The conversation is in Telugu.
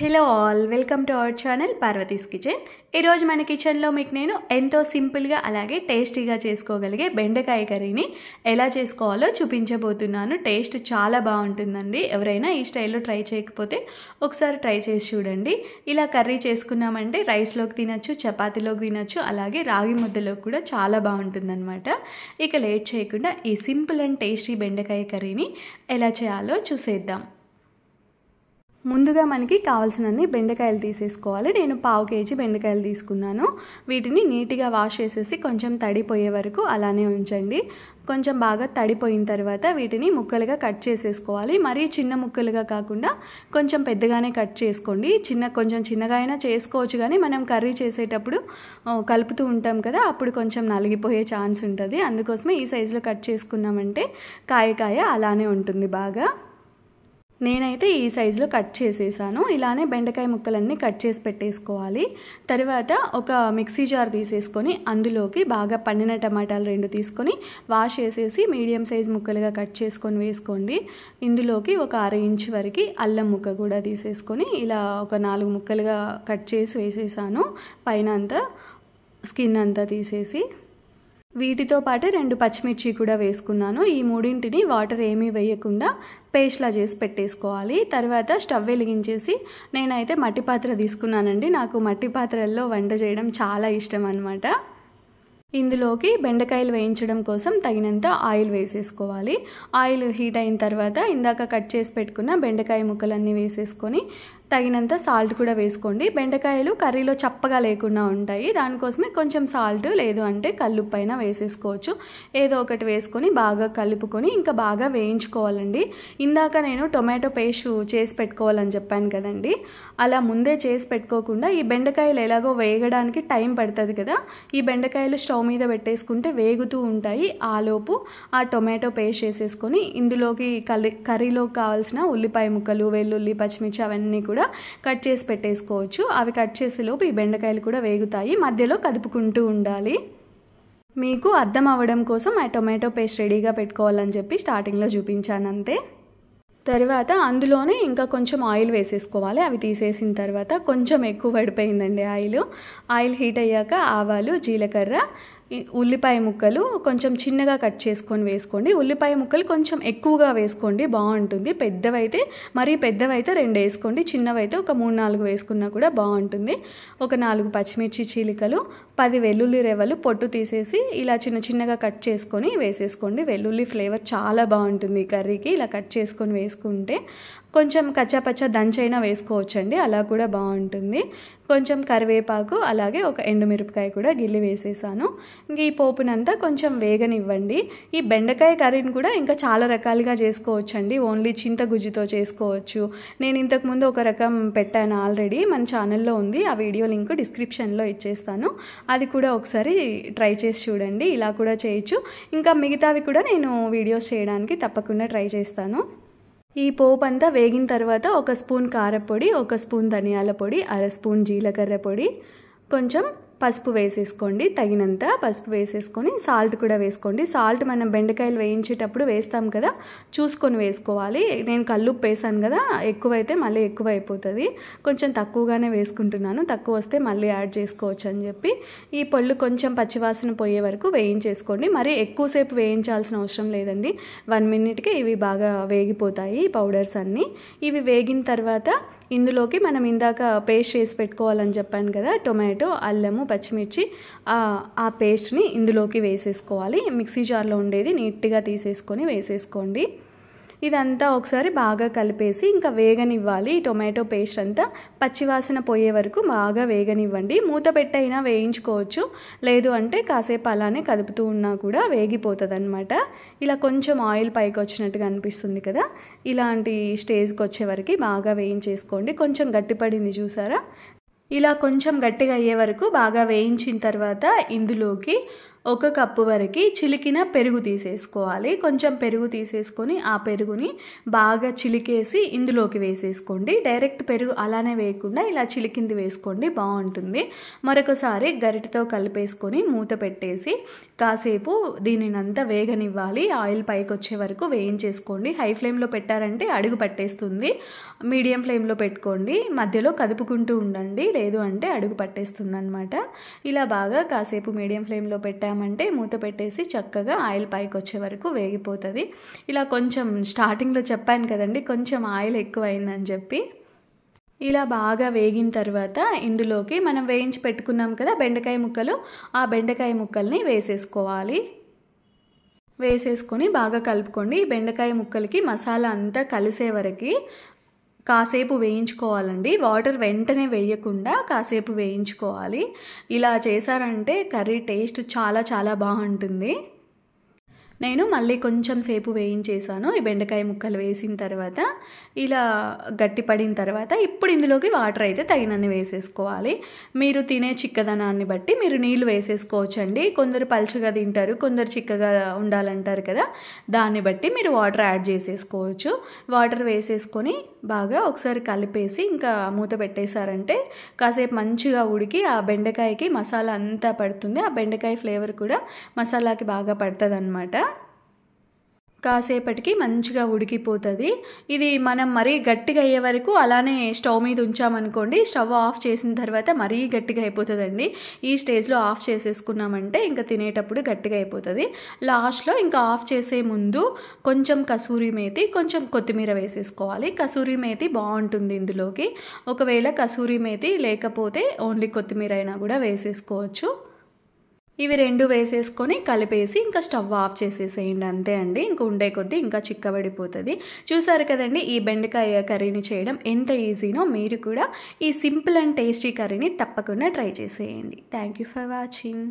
Hello all, welcome to our channel Parvati's kitchen. ఈరోజు మన కిచెన్లో మీకు నేను ఎంతో సింపుల్గా అలాగే టేస్టీగా చేసుకోగలిగే బెండకాయ కర్రీని ఎలా చేసుకోవాలో చూపించబోతున్నాను. టేస్ట్ చాలా బాగుంటుందండి. ఎవరైనా ఈ స్టైల్లో ట్రై చేయకపోతే ఒకసారి ట్రై చేసి చూడండి. ఇలా కర్రీ చేసుకున్నామంటే రైస్లోకి తినచ్చు, చపాతీలోకి తినచ్చు, అలాగే రాగి ముద్దలోకి కూడా చాలా బాగుంటుందన్నమాట. ఇక లేట్ చేయకుండా ఈ సింపుల్ అండ్ టేస్టీ బెండకాయ కర్రీని ఎలా చేయాలో చూసేద్దాం. ముందుగా మనకి కావాల్సినన్ని బెండకాయలు తీసేసుకోవాలి. నేను 1/2 కేజీ బెండకాయలు తీసుకున్నాను. వీటిని నీట్గా వాష్ చేసేసి కొంచెం తడిపోయే వరకు అలానే ఉంచండి. కొంచెం బాగా తడిపోయిన తర్వాత వీటిని ముక్కలుగా కట్ చేసేసుకోవాలి. మరీ చిన్న ముక్కలుగా కాకుండా కొంచెం పెద్దగానే కట్ చేసుకోండి. కొంచెం చిన్నగా అయినా చేసుకోవచ్చు, కానీ మనం కర్రీ చేసేటప్పుడు కలుపుతూ ఉంటాం కదా, అప్పుడు కొంచెం నలిగిపోయే ఛాన్స్ ఉంటుంది. అందుకోసమే ఈ సైజులో కట్ చేసుకున్నామంటే కాయ అలానే ఉంటుంది బాగా. నేనైతే ఈ సైజులో కట్ చేసేసాను. ఇలానే బెండకాయ ముక్కలన్నీ కట్ చేసి పెట్టేసుకోవాలి. తర్వాత ఒక మిక్సీ జార్ తీసేసుకొని అందులోకి బాగా పండిన టమాటాలు 2 తీసుకొని వాష్ చేసేసి మీడియం సైజ్ ముక్కలుగా కట్ చేసుకొని వేసుకోండి. ఇందులోకి ఒక 1/2 ఇంచ్ వరకు అల్లం ముక్క కూడా తీసేసుకొని ఇలా ఒక 4 ముక్కలుగా కట్ చేసి వేసేసాను. పైన అంతా స్కిన్ అంతా తీసేసి వీటితో పాటు 2 పచ్చిమిర్చి కూడా వేసుకున్నాను. ఈ మూడింటిని వాటర్ ఏమీ వేయకుండా పేస్ట్లా చేసి పెట్టేసుకోవాలి. తర్వాత స్టవ్ వెలిగించేసి నేనైతే మట్టి పాత్ర తీసుకున్నానండి. నాకు మట్టి పాత్రల్లో వంట చేయడం చాలా ఇష్టం అన్నమాట. ఇందులోకి బెండకాయలు వేయించడం కోసం తగినంత ఆయిల్ వేసేసుకోవాలి. ఆయిల్ హీట్ అయిన తర్వాత ఇందాక కట్ చేసి పెట్టుకున్న బెండకాయ ముక్కలన్నీ వేసేసుకొని తగినంత సాల్ట్ కూడా వేసుకోండి. బెండకాయలు కర్రీలో చప్పగా లేకుండా ఉంటాయి, దానికోసమే కొంచెం సాల్ట్ లేదు అంటే కల్లుప్పైనా వేసేసుకోవచ్చు. ఏదో ఒకటి వేసుకొని బాగా కలుపుకొని ఇంకా బాగా వేయించుకోవాలండి. ఇందాక నేను టొమాటో పేస్ట్ చేసి పెట్టుకోవాలని చెప్పాను కదండి, అలా ముందే చేసి పెట్టుకోకుండా ఈ బెండకాయలు ఎలాగో వేగడానికి టైం పడుతుంది కదా, ఈ బెండకాయలు స్టవ్ మీద పెట్టేసుకుంటే వేగుతూ ఉంటాయి. ఆలోపు ఆ టొమాటో పేస్ట్ వేసేసుకొని ఇందులోకి కర్రీలోకి కావాల్సిన ఉల్లిపాయ ముక్కలు, వెల్లుల్లి, పచ్చిమిర్చి అవన్నీ కూడా కట్ చేసి పెట్టేసుకోవచ్చు. అవి కట్ చేసేలోపు ఈ బెండకాయలు కూడా వేగుతాయి. మధ్యలో కదుపుకుంటూ ఉండాలి. మీకు అర్థం అవ్వడం కోసం ఆ టొమాటో పేస్ట్ రెడీగా పెట్టుకోవాలని చెప్పి స్టార్టింగ్లో చూపించాను అంతే. తర్వాత అందులోనే ఇంకా కొంచెం ఆయిల్ వేసేసుకోవాలి. అవి తీసేసిన తర్వాత కొంచెం ఎక్కువ పడిపోయిందండి ఆయిల్ హీట్ అయ్యాక ఆవాలు, జీలకర్ర, ఉల్లిపాయ ముక్కలు కొంచెం చిన్నగా కట్ చేసుకొని వేసుకోండి. ఉల్లిపాయ ముక్కలు కొంచెం ఎక్కువగా వేసుకోండి, బాగుంటుంది. మరీ పెద్దవైతే 2 వేసుకోండి, చిన్నవైతే ఒక 3-4 వేసుకున్నా కూడా బాగుంటుంది. ఒక 4 పచ్చిమిర్చి చీలికలు, 10 వెల్లుల్లి రెవ్వలు పొట్టు తీసేసి ఇలా చిన్నగా కట్ చేసుకొని వేసేసుకోండి. వెల్లుల్లి ఫ్లేవర్ చాలా బాగుంటుంది ఈ కర్రీకి. ఇలా కట్ చేసుకొని వేసుకుంటే కొంచెం కచ్చాపచ్చా దంచైనా వేసుకోవచ్చండి, అలా కూడా బాగుంటుంది. కొంచెం కరివేపాకు, అలాగే ఒక ఎండుమిరపకాయ కూడా గిల్లి వేసేసాను. ఇంక ఈ పోపునంతా కొంచెం వేగనివ్వండి. ఈ బెండకాయ కర్రీని కూడా ఇంకా చాలా రకాలుగా చేసుకోవచ్చండి. ఓన్లీ చింతగుజ్జుతో చేసుకోవచ్చు. నేను ఇంతకుముందు ఒక రకం పెట్టాను ఆల్రెడీ, మన ఛానల్లో ఉంది. ఆ వీడియో లింక్ డిస్క్రిప్షన్లో ఇచ్చేస్తాను, అది కూడా ఒకసారి ట్రై చేసి చూడండి. ఇలా కూడా చేయొచ్చు. ఇంకా మిగతావి కూడా నేను వీడియోస్ చేయడానికి తప్పకుండా ట్రై చేస్తాను. ఈ పోపు అంతా వేగిన తర్వాత 1 స్పూన్ కారపొడి, 1 స్పూన్ ధనియాల పొడి, 1/2 స్పూన్ జీలకర్ర పొడి, కొంచెం పసుపు వేసేసుకోండి. తగినంత పసుపు వేసేసుకొని సాల్ట్ కూడా వేసుకోండి. సాల్ట్ మనం బెండకాయలు వేయించేటప్పుడు వేస్తాం కదా, చూసుకొని వేసుకోవాలి. నేను కల్లుప్పు వేసాను కదా, ఎక్కువైతే మళ్ళీ ఎక్కువ అయిపోతుంది. కొంచెం తక్కువగానే వేసుకుంటున్నాను, తక్కువ వస్తే మళ్ళీ యాడ్ చేసుకోవచ్చు అని చెప్పి. ఈ పొళ్ళు కొంచెం పచ్చివాసన పోయే వరకు వేయించేసుకోండి. మరి ఎక్కువసేపు వేయించాల్సిన అవసరం లేదండి. 1 మినిట్కే ఇవి బాగా వేగిపోతాయి పౌడర్స్ అన్నీ. ఇవి వేగిన తర్వాత ఇందులోకి మనం ఇందాక పేస్ట్ చేసి పెట్టుకోవాలని చెప్పాను కదా, టొమాటో, అల్లము, పచ్చిమిర్చి, ఆ పేస్ట్ని ఇందులోకి వేసేసుకోవాలి. మిక్సీ జార్లో ఉండేది నీట్గా తీసేసుకొని వేసేసుకోండి. ఇదంతా ఒకసారి బాగా కలిపేసి ఇంకా వేగనివ్వాలి. టొమాటో పేస్ట్ అంతా పచ్చివాసన పోయే వరకు బాగా వేగనివ్వండి. మూత పెట్టైనా వేయించుకోవచ్చు, లేదు అంటే కాసేపు అలానే కదుపుతూ ఉన్నా కూడా వేగిపోతుంది అనమాట. ఇలా కొంచెం ఆయిల్ పైకి వచ్చినట్టుగా అనిపిస్తుంది కదా, ఇలాంటి స్టేజ్కి వచ్చే వరకు బాగా వేయించేసుకోండి. కొంచెం గట్టిపడింది చూసారా, ఇలా కొంచెం గట్టిగా అయ్యే వరకు బాగా వేయించిన తర్వాత ఇందులోకి 1 కప్పు వరకు చిలికిన పెరుగు తీసేసుకోవాలి. కొంచెం పెరుగు తీసేసుకొని ఆ పెరుగుని బాగా చిలికేసి ఇందులోకి వేసేసుకోండి. డైరెక్ట్ పెరుగు అలానే వేయకుండా ఇలా చిలికింది వేసుకోండి, బాగుంటుంది. మరొకసారి గరిటెతో కలిపేసుకొని మూత పెట్టేసి కాసేపు దీనినంతా వేగనివ్వాలి. ఆయిల్ పైకి వచ్చే వరకు వేయించేసుకోండి. హై ఫ్లేమ్లో పెట్టారంటే అడుగు పట్టేస్తుంది. మీడియం ఫ్లేమ్లో పెట్టుకోండి. మధ్యలో కదుపుకుంటూ ఉండండి, లేదు అంటే అడుగు పట్టేస్తుంది అనమాట. ఇలా బాగా కాసేపు మీడియం ఫ్లేమ్లో పెట్టామంటే మూత పెట్టేసి చక్కగా ఆయిల్ పైకి వచ్చే వరకు వేగిపోతుంది. ఇలా కొంచెం స్టార్టింగ్లో చెప్పాను కదండి, కొంచెం ఆయిల్ ఎక్కువ అయిందని చెప్పి. ఇలా బాగా వేగిన తర్వాత ఇందులోకి మనం వేయించి పెట్టుకున్నాం కదా బెండకాయ ముక్కలు, ఆ బెండకాయ ముక్కల్ని వేసేసుకోవాలి. వేసేసుకొని బాగా కలుపుకోండి. బెండకాయ ముక్కలకి మసాలా అంతా కలిసే వరకు కాసేపు వేయించుకోవాలండి. వాటర్ వెంటనే వేయకుండా కాసేపు వేయించుకోవాలి. ఇలా చేశారంటే కర్రీ టేస్ట్ చాలా చాలా బాగుంటుంది. నేను మళ్ళీ కొంచెం సేపు వేయించేసాను. ఈ బెండకాయ ముక్కలు వేసిన తర్వాత ఇలా గట్టిపడిన తర్వాత ఇప్పుడు ఇందులోకి వాటర్ అయితే తగినన్ని వేసేసుకోవాలి. మీరు తినే చిక్కదనాన్ని బట్టి మీరు నీళ్ళు వేసేసుకోవచ్చండి. కొందరు పల్చగా తింటారు, కొందరు చిక్కగా ఉండాలంటారు కదా, దాన్ని బట్టి మీరు వాటర్ యాడ్ చేసేసుకోవచ్చు. వాటర్ వేసేసుకొని బాగా ఒకసారి కలిపేసి ఇంకా మూత పెట్టేశారంటే కాసేపు మంచిగా ఉడికి ఆ బెండకాయకి మసాలా అంతా పడుతుంది. ఆ బెండకాయ ఫ్లేవర్ కూడా మసాలాకి బాగా పడుతుంది అన్నమాట. కాసేపటికి మంచిగా ఉడికిపోతుంది. ఇది మనం మరీ గట్టిగా అయ్యే వరకు అలానే స్టవ్ మీద ఉంచామనుకోండి, స్టవ్ ఆఫ్ చేసిన తర్వాత మరీ గట్టిగా అయిపోతుందండి. ఈ స్టేజ్లో ఆఫ్ చేసేసుకున్నామంటే ఇంకా తినేటప్పుడు గట్టిగా అయిపోతుంది. లాస్ట్లో ఇంకా ఆఫ్ చేసే ముందు కొంచెం కసూరి మేతి, కొంచెం కొత్తిమీర వేసేసుకోవాలి. కసూరి మేతి బాగుంటుంది ఇందులోకి. ఒకవేళ కసూరి మేతి లేకపోతే ఓన్లీ కొత్తిమీర అయినా కూడా వేసేసుకోవచ్చు. ఇవి 2 వేసేసుకొని కలిపేసి ఇంకా స్టవ్ ఆఫ్ చేసేసేయండి, అంతే అండి. ఇంక ఉండే కొద్దీ ఇంకా చిక్కబడిపోతుంది. చూసారు కదండి ఈ బెండకాయ కర్రీని చేయడం ఎంత ఈజీనో. మీరు కూడా ఈ సింపుల్ అండ్ టేస్టీ కర్రీని తప్పకుండా ట్రై చేసేయండి. Thank you for watching.